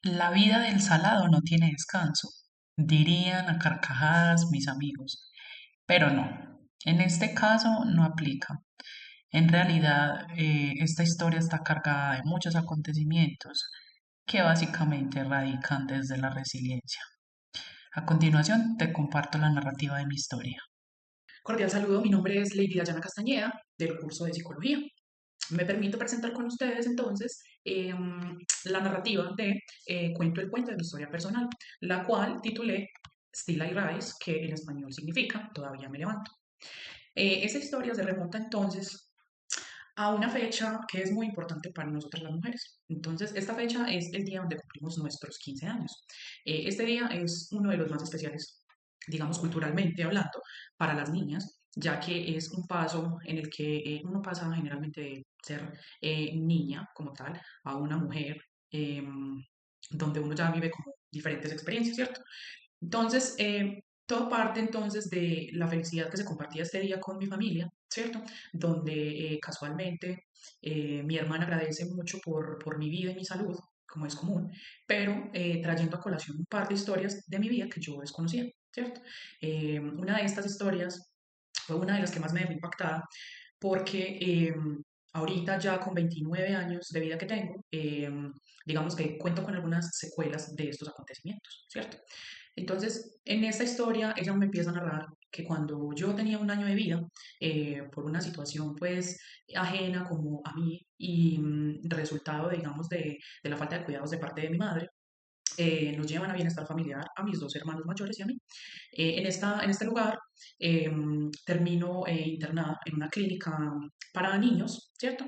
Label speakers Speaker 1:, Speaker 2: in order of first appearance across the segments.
Speaker 1: La vida del salado no tiene descanso, dirían a carcajadas mis amigos, pero no, en este caso no aplica. En realidad, esta historia está cargada de muchos acontecimientos que básicamente radican desde la resiliencia. A continuación, te comparto la narrativa de mi historia.
Speaker 2: Cordial saludo, mi nombre es Lady Dayana Castañeda, del curso de Psicología. Me permito presentar con ustedes entonces la narrativa de Cuento el cuento de mi historia personal, la cual titulé Still I Rise, que en español significa Todavía me levanto. Esa historia se remonta entonces a una fecha que es muy importante para nosotras las mujeres. Entonces, esta fecha es el día donde cumplimos nuestros 15 años. Este día es uno de los más especiales, digamos, culturalmente hablando, para las niñas, ya que es un paso en el que uno pasa generalmente de ser niña como tal a una mujer, eh, donde uno ya vive como diferentes experiencias, ¿cierto? Entonces, todo parte entonces de la felicidad que se compartía este día con mi familia, ¿cierto? Donde casualmente mi hermana agradece mucho por mi vida y mi salud, como es común, pero trayendo a colación un par de historias de mi vida que yo desconocía, ¿cierto? Una de estas historias fue una de las que más me dejó impactada porque ahorita ya con 29 años de vida que tengo, digamos que cuento con algunas secuelas de estos acontecimientos, ¿cierto? Entonces, en esta historia, ella me empieza a narrar que cuando yo tenía un año de vida, por una situación pues ajena como a mí y resultado, digamos, de la falta de cuidados de parte de mi madre, nos llevan a bienestar familiar a mis dos hermanos mayores y a mí. En este lugar termino internada en una clínica para niños, ¿cierto?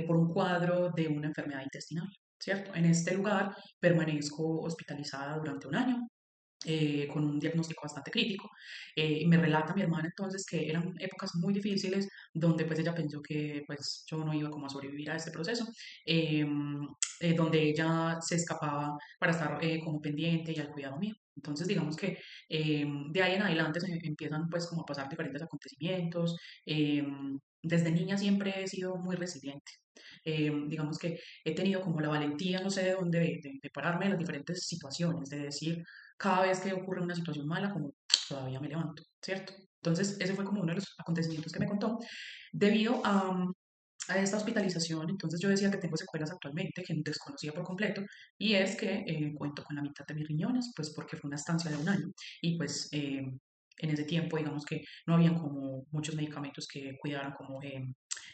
Speaker 2: Por un cuadro de una enfermedad intestinal, ¿cierto? En este lugar permanezco hospitalizada durante un año con un diagnóstico bastante crítico. Me relata mi hermana entonces que eran épocas muy difíciles donde pues ella pensó que pues yo no iba como a sobrevivir a este proceso, eh, donde ella se escapaba para estar como pendiente y al cuidado mío. Entonces digamos que de ahí en adelante se empiezan pues como a pasar diferentes acontecimientos. Desde niña siempre he sido muy resiliente. Digamos que he tenido como la valentía, no sé de dónde, de pararme en las diferentes situaciones, de decir, cada vez que ocurre una situación mala, como todavía me levanto, ¿cierto? Entonces, ese fue como uno de los acontecimientos que me contó. Debido a esta hospitalización, entonces yo decía que tengo secuelas actualmente, que desconocía por completo, y es que cuento con la mitad de mis riñones, pues porque fue una estancia de un año, y pues en ese tiempo, digamos que no habían como muchos medicamentos que cuidaran como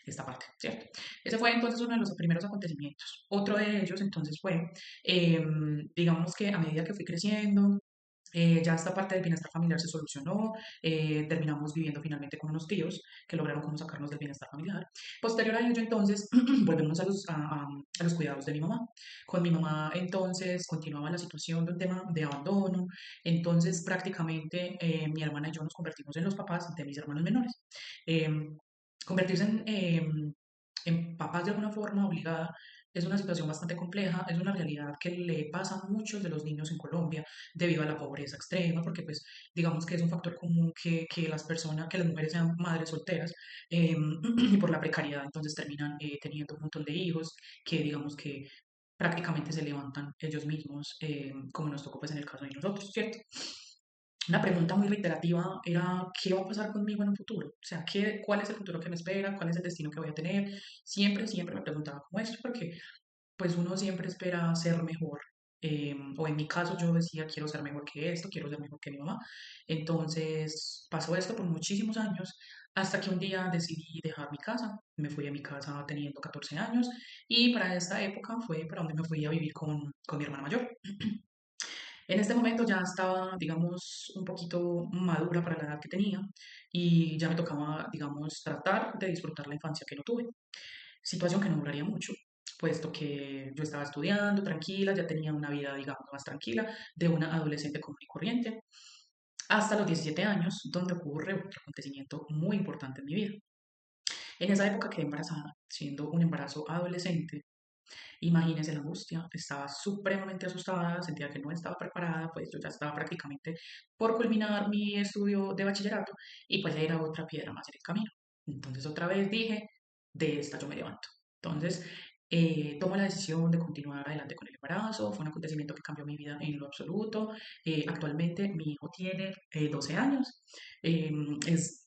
Speaker 2: esta parte, ¿cierto? Ese fue entonces uno de los primeros acontecimientos. Otro de ellos entonces fue, digamos que a medida que fui creciendo, ya esta parte del bienestar familiar se solucionó, terminamos viviendo finalmente con unos tíos que lograron como sacarnos del bienestar familiar. Posterior a ello, entonces, volvemos a los cuidados de mi mamá. Con mi mamá, entonces, continuaba la situación de un tema de abandono, entonces prácticamente mi hermana y yo nos convertimos en los papás de mis hermanos menores. Eh, Convertirse en papás de alguna forma obligada es una situación bastante compleja, es una realidad que le pasa a muchos de los niños en Colombia debido a la pobreza extrema, porque pues digamos que es un factor común que las personas, que las mujeres sean madres solteras y por la precariedad entonces terminan teniendo un montón de hijos que digamos que prácticamente se levantan ellos mismos, como nos tocó pues en el caso de nosotros, ¿cierto? Una pregunta muy reiterativa era, ¿qué va a pasar conmigo en un futuro? O sea, ¿cuál es el futuro que me espera? ¿Cuál es el destino que voy a tener? Siempre, siempre me preguntaba como esto, porque pues uno siempre espera ser mejor. O en mi caso yo decía, quiero ser mejor que esto, quiero ser mejor que mi mamá. Entonces pasó esto por muchísimos años, hasta que un día decidí dejar mi casa. Me fui a mi casa teniendo 14 años y para esta época fue para donde me fui a vivir con mi hermana mayor. En este momento ya estaba, digamos, un poquito madura para la edad que tenía y ya me tocaba, digamos, tratar de disfrutar la infancia que no tuve. Situación que no duraría mucho, puesto que yo estaba estudiando tranquila, ya tenía una vida, digamos, más tranquila de una adolescente común y corriente, hasta los 17 años, donde ocurre otro acontecimiento muy importante en mi vida. En esa época quedé embarazada, siendo un embarazo adolescente. Imagínense la angustia, estaba supremamente asustada, sentía que no estaba preparada, pues yo ya estaba prácticamente por culminar mi estudio de bachillerato y pues ya era otra piedra más en el camino. Entonces otra vez dije, de esta yo me levanto. Entonces tomo la decisión de continuar adelante con el embarazo. Fue un acontecimiento que cambió mi vida en lo absoluto. Actualmente mi hijo tiene 12 años. Eh,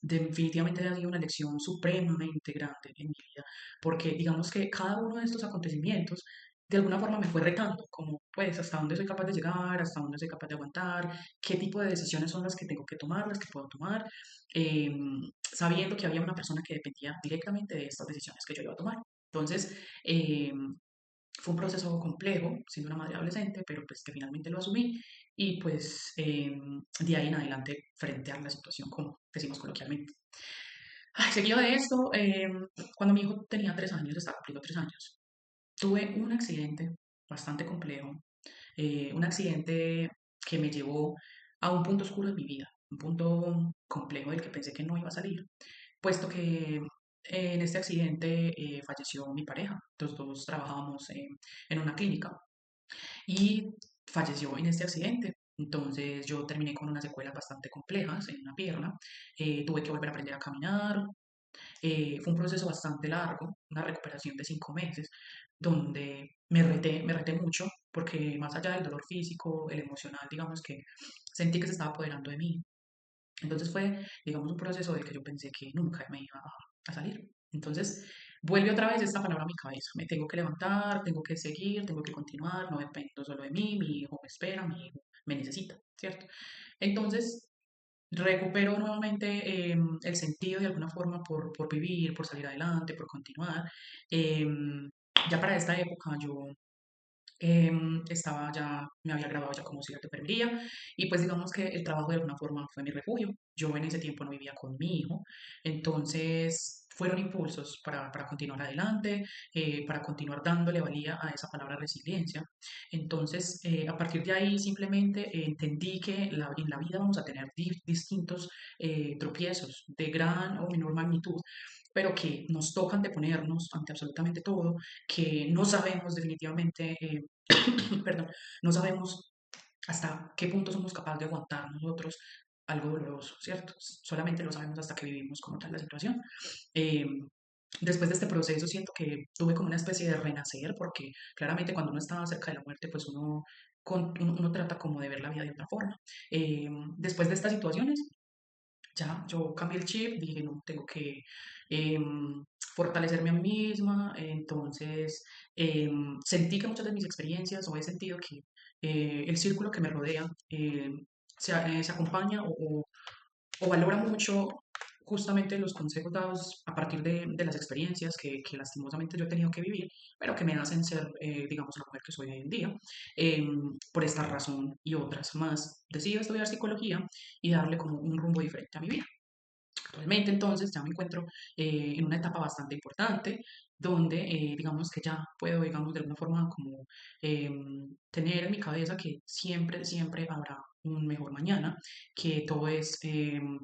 Speaker 2: Definitivamente ha sido una lección supremamente grande en mi vida, porque digamos que cada uno de estos acontecimientos de alguna forma me fue retando, como pues hasta dónde soy capaz de llegar, hasta dónde soy capaz de aguantar, qué tipo de decisiones son las que tengo que tomar, las que puedo tomar, eh, sabiendo que había una persona que dependía directamente de estas decisiones que yo iba a tomar. Entonces, eh, fue un proceso complejo, siendo una madre adolescente, pero pues que finalmente lo asumí y pues de ahí en adelante frente a la situación, como decimos coloquialmente. Ay, seguido de esto, cuando mi hijo tenía 3 años, estaba cumpliendo 3 años, tuve un accidente bastante complejo, un accidente que me llevó a un punto oscuro de mi vida, un punto complejo del que pensé que no iba a salir, puesto que en este accidente falleció mi pareja. Los dos trabajábamos en una clínica y falleció en este accidente. Entonces yo terminé con unas secuelas bastante complejas en una pierna, tuve que volver a aprender a caminar, fue un proceso bastante largo, una recuperación de 5 meses, donde me reté mucho, porque más allá del dolor físico, el emocional, digamos que sentí que se estaba apoderando de mí. Entonces fue, digamos, un proceso del que yo pensé que nunca me iba a salir. Entonces vuelve otra vez esta palabra a mi cabeza. Me tengo que levantar, tengo que seguir, tengo que continuar, no dependo solo de mí, mi hijo me espera, mi hijo me necesita, ¿cierto? Entonces recupero nuevamente el sentido de alguna forma por vivir, por salir adelante, por continuar. Ya para esta época yo estaba ya, me había graduado ya como auxiliar de enfermería y pues digamos que el trabajo de alguna forma fue mi refugio. Yo en ese tiempo no vivía con mi hijo, entonces fueron impulsos para continuar adelante, para continuar dándole valía a esa palabra resiliencia. Entonces, a partir de ahí simplemente entendí que en la vida vamos a tener distintos tropiezos de gran o menor magnitud, pero que nos tocan de ponernos ante absolutamente todo, que no sabemos definitivamente perdón, no sabemos hasta qué punto somos capaces de aguantar nosotros algo doloroso, ¿cierto? Solamente lo sabemos hasta que vivimos como tal la situación. Eh, Después de este proceso siento que tuve como una especie de renacer, porque claramente cuando uno está cerca de la muerte, pues uno trata como de ver la vida de otra forma. Después de estas situaciones, ya yo cambié el chip, dije, no, tengo que fortalecerme a mí misma, entonces sentí que muchas de mis experiencias, o he sentido que el círculo que me rodea se acompaña o valora mucho justamente los consejos dados a partir de las experiencias que lastimosamente yo he tenido que vivir, pero que me hacen ser, digamos, la mujer que soy hoy en día. Por esta razón y otras más, decidí estudiar psicología y darle como un rumbo diferente a mi vida. Actualmente entonces ya me encuentro en una etapa bastante importante donde digamos que ya puedo, digamos, de alguna forma como tener en mi cabeza que siempre, siempre habrá un mejor mañana, que todo es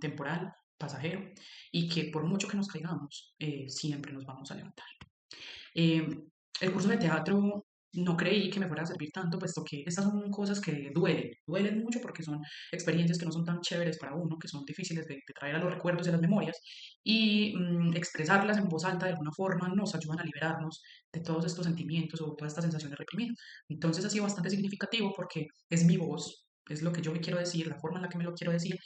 Speaker 2: temporal, pasajero y que por mucho que nos caigamos, siempre nos vamos a levantar. Eh, el curso de teatro no creí que me fuera a servir tanto, puesto que estas son cosas que duelen mucho porque son experiencias que no son tan chéveres para uno, que son difíciles de traer a los recuerdos y a las memorias, y expresarlas en voz alta de alguna forma nos ayudan a liberarnos de todos estos sentimientos o todas estas sensaciones reprimidas. Entonces ha sido bastante significativo porque es mi voz, es lo que yo me quiero decir, la forma en la que me lo quiero decir,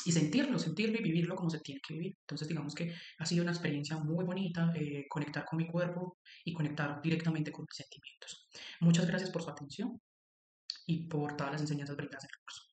Speaker 2: y sentirlo y vivirlo como se tiene que vivir. Entonces, digamos que ha sido una experiencia muy bonita conectar con mi cuerpo y conectar directamente con mis sentimientos. Muchas gracias por su atención y por todas las enseñanzas brindadas en el curso.